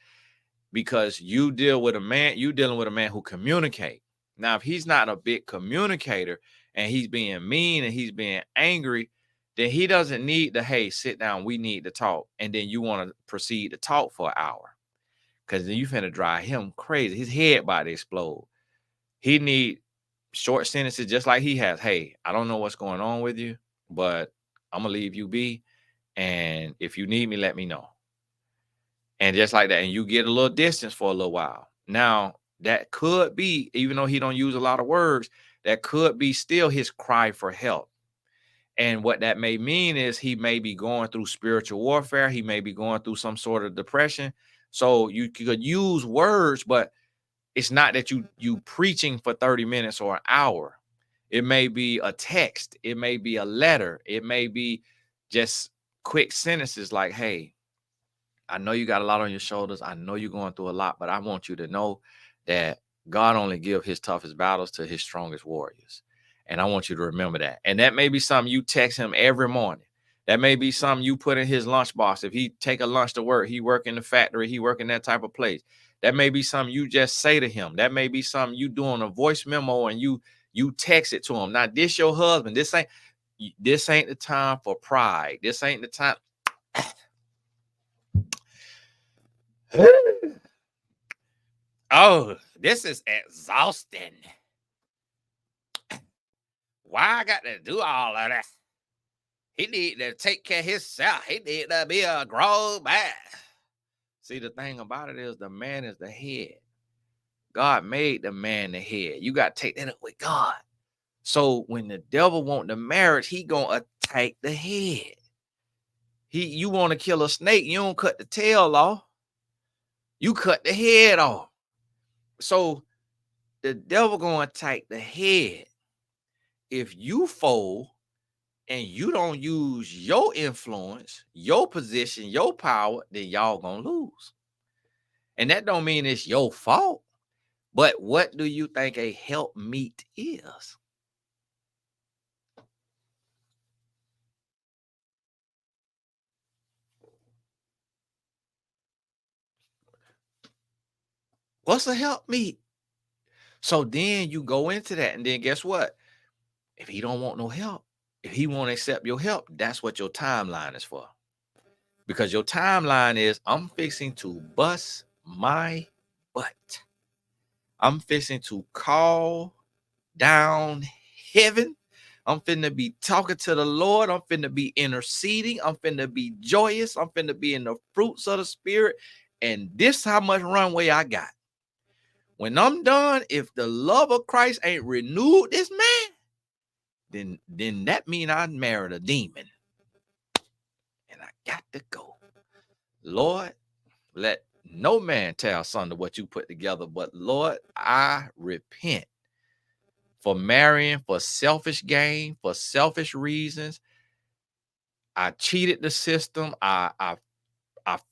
because you dealing with a man who communicate. Now, if he's not a big communicator and he's being mean and he's being angry, then he doesn't need to, hey, sit down, we need to talk. And then you want to proceed to talk for an hour, because then you finna drive him crazy. His head about to explode. He need short sentences just like he has. Hey, I don't know what's going on with you, but I'm gonna leave you be. And if you need me, let me know. And just like that, and you get a little distance for a little while. Now, that could be, even though he don't use a lot of words, that could be still his cry for help. And what that may mean is he may be going through spiritual warfare. He may be going through some sort of depression. So you could use words, but it's not that you preaching for 30 minutes or an hour. It may be a text. It may be a letter. It may be just quick sentences like, hey, I know you got a lot on your shoulders. I know you're going through a lot, but I want you to know that God only gives his toughest battles to his strongest warriors. And I want you to remember that. And that may be something you text him every morning. That may be something you put in his lunchbox. If he take a lunch to work, he work in the factory, he work in that type of place. That may be something you just say to him. That may be something you do on a voice memo and you text it to him. Now, this your husband. This ain't the time for pride. This ain't the time. Oh, this is exhausting. Why I got to do all of that? He need to take care of himself. He need to be a grown man. See, the thing about it is the man is the head. God made the man the head. You got to take that up with God. So when the devil want the marriage, he gonna attack the head. You want to kill a snake, you don't cut the tail off. You cut the head off. So the devil gonna attack the head. If you fold and you don't use your influence, your position, your power, then y'all gonna lose. And that don't mean it's your fault. But what do you think a helpmeet is? What's a helpmeet? So then you go into that, and then guess what? If he don't want no help, if he won't accept your help, that's what your timeline is for. Because your timeline is, I'm fixing to bust my butt. I'm fixing to call down heaven. I'm finna be talking to the Lord. I'm finna be interceding. I'm finna be joyous. I'm finna be in the fruits of the Spirit. And this how much runway I got. When I'm done, if the love of Christ ain't renewed this man, then that mean I married a demon. And I got to go. Lord, let no man tear asunder what you put together. But Lord, I repent for marrying for selfish gain, for selfish reasons. I cheated the system. I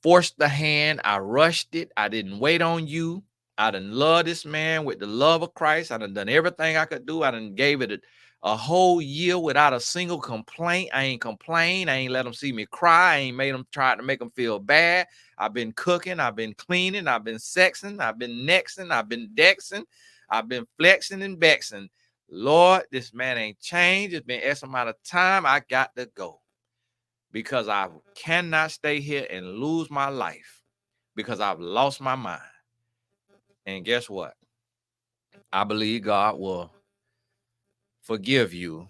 forced the hand. I rushed it. I didn't wait on you. I done loved this man with the love of Christ. I done everything I could do. I done gave it a whole year without a single complaint. I ain't complained. I ain't let them see me cry. I ain't made them try to make them feel bad. I've been cooking. I've been cleaning. I've been sexing. I've been nexing. I've been dexing. I've been flexing and bexing. Lord, this man ain't changed. It's been X amount of time. I got to go, because I cannot stay here and lose my life because I've lost my mind. And guess what? I believe God will forgive you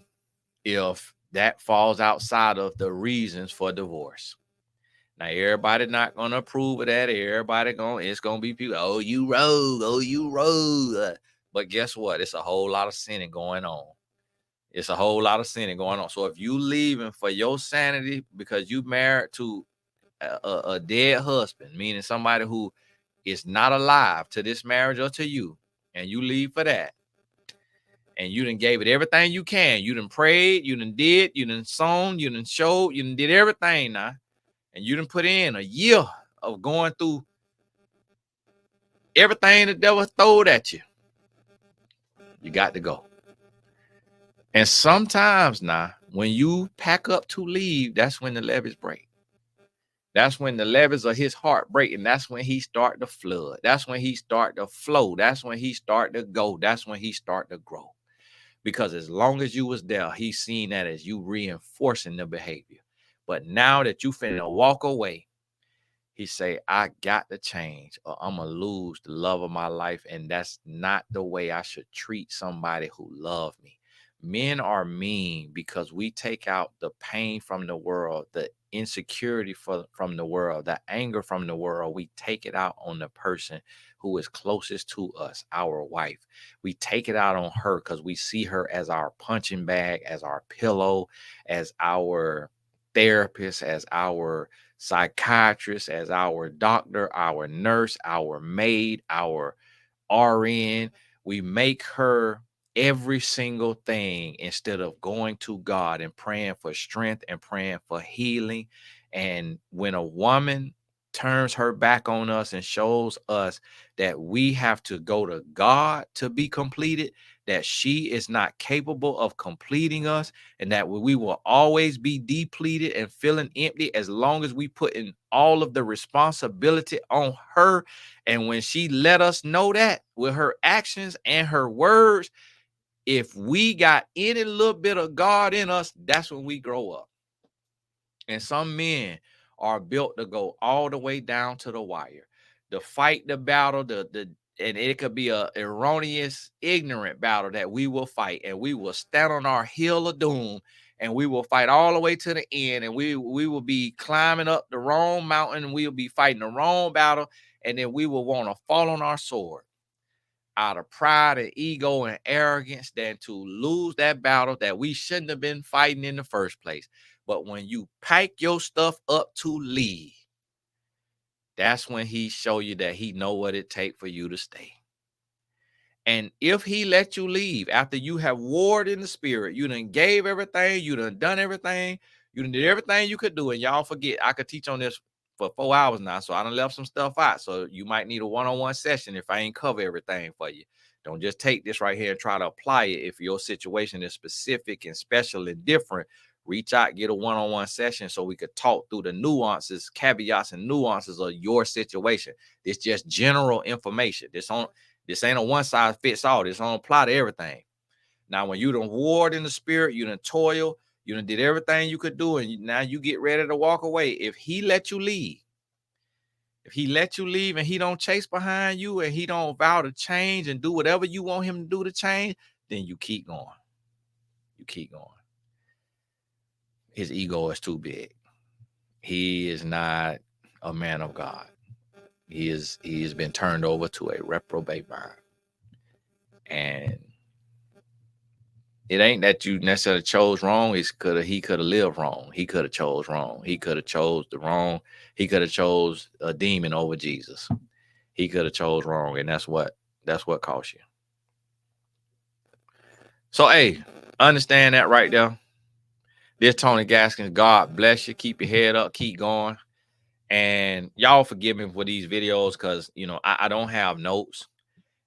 if that falls outside of the reasons for divorce. Now, everybody not going to approve of that. It's going to be people, oh, you rogue. But guess what? It's a whole lot of sinning going on. It's a whole lot of sinning going on. So if you leaving for your sanity because you married to a dead husband, meaning somebody who is not alive to this marriage or to you, and you leave for that, and you done gave it everything you can. You done prayed, you done did, you done sown, you done showed, you done did everything now. And you done put in a year of going through everything the devil throwed at you. You got to go. And sometimes now, when you pack up to leave, that's when the levees break. That's when the levees of his heart break, and that's when he start to flood. That's when he start to flow. That's when he start to go. That's when he start to grow. Because as long as you was there, he's seen that as you reinforcing the behavior. But now that you finna walk away, he say, I got to change or I'm going to lose the love of my life. And that's not the way I should treat somebody who love me. Men are mean because we take out the pain from the world, the insecurity from the world, the anger from the world. We take it out on the person who is closest to us, our wife. We take it out on her because we see her as our punching bag, as our pillow, as our therapist, as our psychiatrist, as our doctor, our nurse, our maid, our RN. We make her every single thing instead of going to God and praying for strength and praying for healing. And when a woman turns her back on us and shows us that we have to go to God to be completed, that she is not capable of completing us, and that we will always be depleted and feeling empty as long as we put in all of the responsibility on her. And when she let us know that with her actions and her words, if we got any little bit of God in us, that's when we grow up. And some men are built to go all the way down to the wire, to fight the battle, and it could be a erroneous, ignorant battle that we will fight, and we will stand on our hill of doom, and we will fight all the way to the end, and we will be climbing up the wrong mountain, and we will be fighting the wrong battle, and then we will want to fall on our sword out of pride and ego and arrogance than to lose that battle that we shouldn't have been fighting in the first place. But when you pack your stuff up to leave, that's when he show you that he know what it take for you to stay. And if he let you leave after you have warred in the spirit, you done gave everything, you done everything, you done did everything you could do. And y'all forget, I could teach on this for 4 hours now. So I done left some stuff out. So you might need a one-on-one session if I ain't cover everything for you. Don't just take this right here and try to apply it. If your situation is specific and special and different, reach out, get a one-on-one session so we could talk through the nuances, caveats, and nuances of your situation. This just general information. This ain't a one size fits all. This don't apply to everything. Now, when you done warred in the spirit, you done toil, you done did everything you could do, and now you get ready to walk away. If he let you leave, and he don't chase behind you, and he don't vow to change and do whatever you want him to do to change, then you keep going. You keep going. His ego is too big. He is not a man of God. He has been turned over to a reprobate mind. And it ain't that you necessarily chose wrong. He could have lived wrong. He could have chose wrong. He could have chose the wrong. He could have chose a demon over Jesus. He could have chose wrong, and that's what cost you. So, hey, understand that right there. This Tony Gaskins. God bless you. Keep your head up. Keep going. And y'all forgive me for these videos because I don't have notes.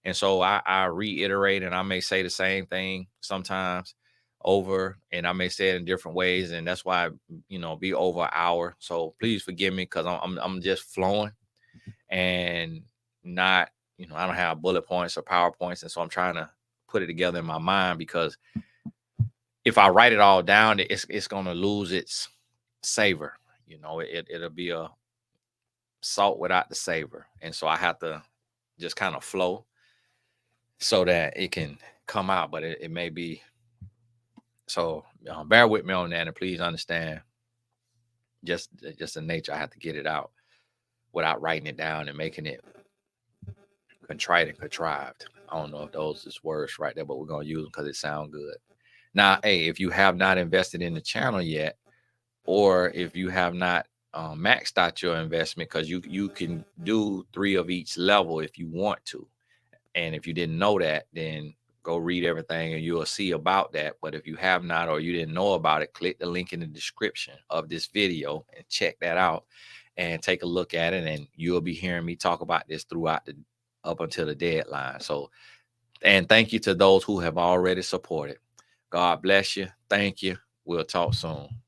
And so I reiterate, and I may say the same thing sometimes over, and I may say it in different ways. And that's why, be over an hour. So please forgive me because I'm just flowing and not, I don't have bullet points or PowerPoints. And so I'm trying to put it together in my mind, because if I write it all down, it's going to lose its savor. It'll be a salt without the savor. And so I have to just kind of flow so that it can come out, but it may be. So bear with me on that, and please understand just the nature. I have to get it out without writing it down and making it contrite and contrived. I don't know if those is words right there, but we're going to use them because it sounds good. Now, hey, if you have not invested in the channel yet, or if you have not maxed out your investment, because you can do 3 of each level if you want to. And if you didn't know that, then go read everything and you'll see about that. But if you have not, or you didn't know about it, click the link in the description of this video and check that out and take a look at it. And you'll be hearing me talk about this throughout the up until the deadline. So, and thank you to those who have already supported. God bless you. Thank you. We'll talk soon.